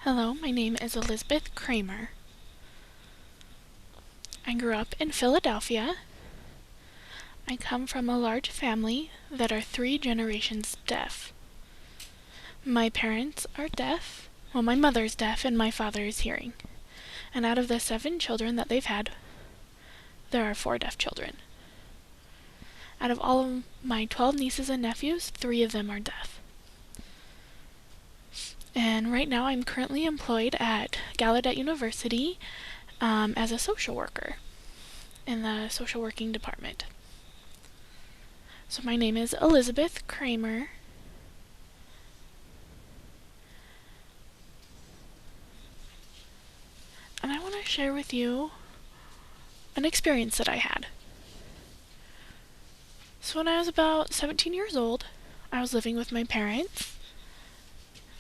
Hello, my name is Elizabeth Kramer. I grew up in Philadelphia. I come from a large family that are 3 generations deaf. My parents are deaf. Well, my mother's deaf and my father is hearing. And out of the 7 children that they've had, there are 4 deaf children. Out of all of my 12 nieces and nephews, 3 of them are deaf. And right now I'm currently employed at Gallaudet University as a social worker in the social working department. So my name is Elizabeth Kramer. And I want to share with you an experience that I had. So when I was about 17 years old, I was living with my parents.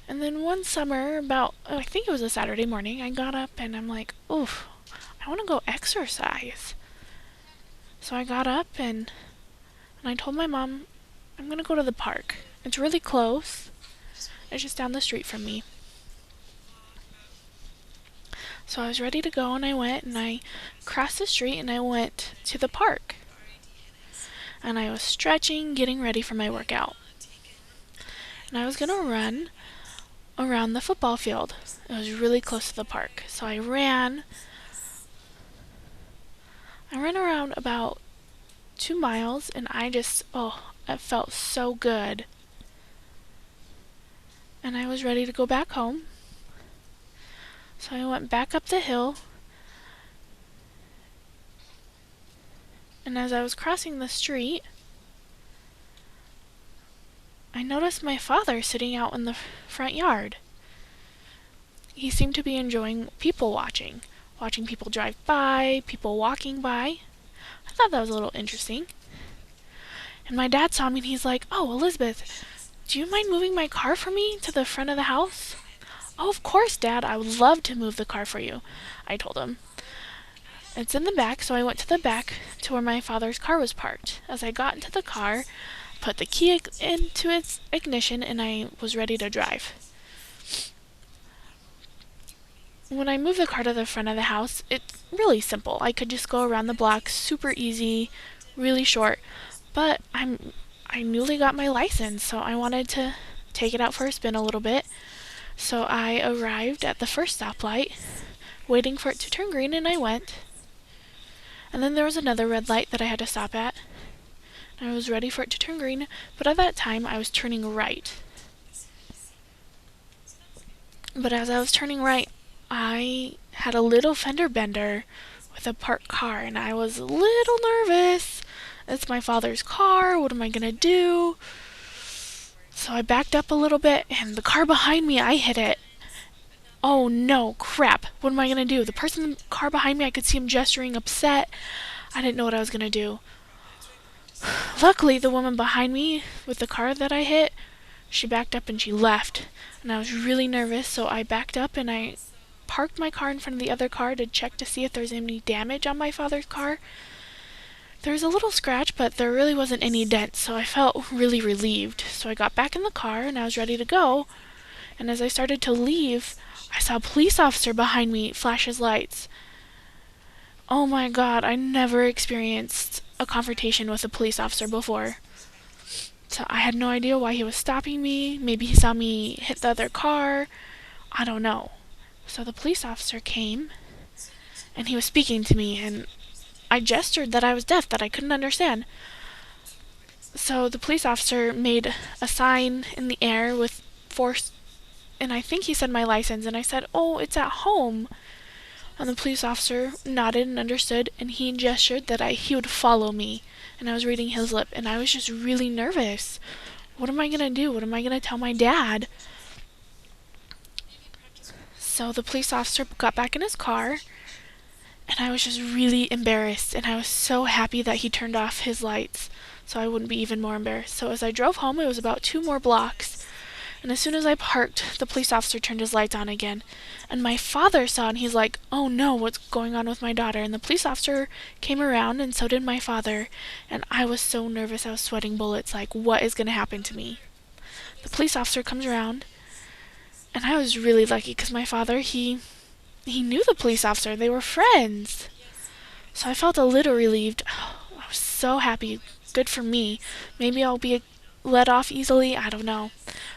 And then one summer, I think it was a Saturday morning, I got up and I'm like, oof, I want to go exercise. So I got up and I told my mom, I'm going to go to the park. It's really close. It's just down the street from me. So I was ready to go and I went and I crossed the street and I went to the park. And I was stretching, getting ready for my workout. And I was going to run around the football field. It was really close to the park. So I ran around about 2 miles and it felt so good. And I was ready to go back home. So I went back up the hill. And as I was crossing the street, I noticed my father sitting out in the front yard. He seemed to be enjoying people watching people drive by, people walking by. I thought that was a little interesting. And my dad saw me and he's like, "Oh, Elizabeth, do you mind moving my car for me to the front of the house?" "Oh, of course, Dad, I would love to move the car for you," I told him. "It's in the back," so I went to the back to where my father's car was parked. As I got into the car, put the key into its ignition, and I was ready to drive. When I moved the car to the front of the house, it's really simple. I could just go around the block, super easy, really short. But I newly got my license, so I wanted to take it out for a spin a little bit. So I arrived at the first stoplight, waiting for it to turn green, and I went. And then there was another red light that I had to stop at. I was ready for it to turn green, but at that time I was turning right. But as I was turning right, I had a little fender bender with a parked car, and I was a little nervous. It's my father's car. What am I gonna do? So I backed up a little bit, and the car behind me, I hit it. Oh no, crap. What am I gonna do? The person in the car behind me, I could see him gesturing upset. I didn't know what I was gonna do. Luckily, the woman behind me with the car that I hit, she backed up and she left. And I was really nervous, so I backed up and I parked my car in front of the other car to check to see if there's any damage on my father's car. There was a little scratch, but there really wasn't any dent, so I felt really relieved. So I got back in the car and I was ready to go. And as I started to leave, I saw a police officer behind me flash his lights. Oh my God, I never experienced a confrontation with a police officer before. So I had no idea why he was stopping me. Maybe he saw me hit the other car. I don't know. So the police officer came and he was speaking to me, and I gestured that I was deaf, that I couldn't understand. So the police officer made a sign in the air with force, and I think he said my license, and I said, "Oh, it's at home." And the police officer nodded and understood, and he gestured that he would follow me. And I was reading his lip, and I was just really nervous. What am I gonna do? What am I gonna tell my dad? So the police officer got back in his car, and I was just really embarrassed, and I was so happy that he turned off his lights so I wouldn't be even more embarrassed. So as I drove home, it was about 2 more blocks, and as soon as I parked, the police officer turned his lights on again. And my father saw, and he's like, "Oh no, what's going on with my daughter?" And the police officer came around, and so did my father, and I was so nervous, I was sweating bullets, like, what is gonna happen to me? The police officer comes around, And I was really lucky because my father, he knew the police officer. They were friends. So I felt a little relieved. I was so happy. Good for me. Maybe I'll be let off easily. I don't know.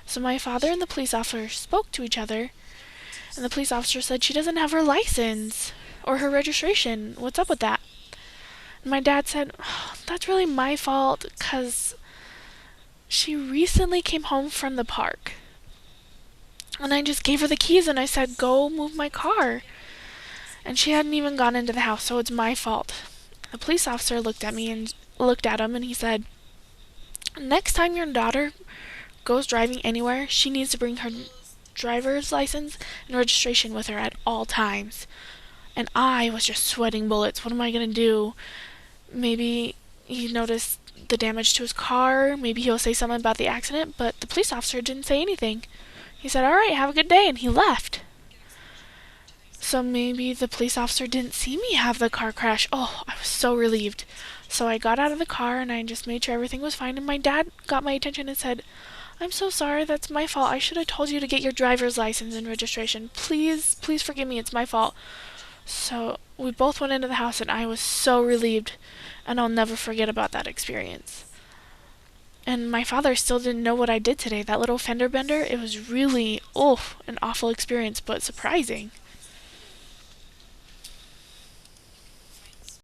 So my father and the police officer spoke to each other, and the police officer said she doesn't have her license or her registration. What's up with that? And my dad said, that's really my fault because she recently came home from the park. And I just gave her the keys and I said, go move my car. And she hadn't even gone into the house, so it's my fault. The police officer looked at me and looked at him and he said, next time your daughter goes driving anywhere, she needs to bring her driver's license and registration with her at all times. And I was just sweating bullets. What am I going to do? Maybe he noticed the damage to his car. Maybe he'll say something about the accident, but the police officer didn't say anything. He said, all right, have a good day, and he left. So maybe the police officer didn't see me have the car crash. Oh, I was so relieved. So I got out of the car and I just made sure everything was fine. And my dad got my attention and said, I'm so sorry, that's my fault. I should have told you to get your driver's license and registration. Please, please forgive me, it's my fault. So we both went into the house and I was so relieved. And I'll never forget about that experience. And my father still didn't know what I did today. That little fender bender, it was really, an awful experience, but surprising.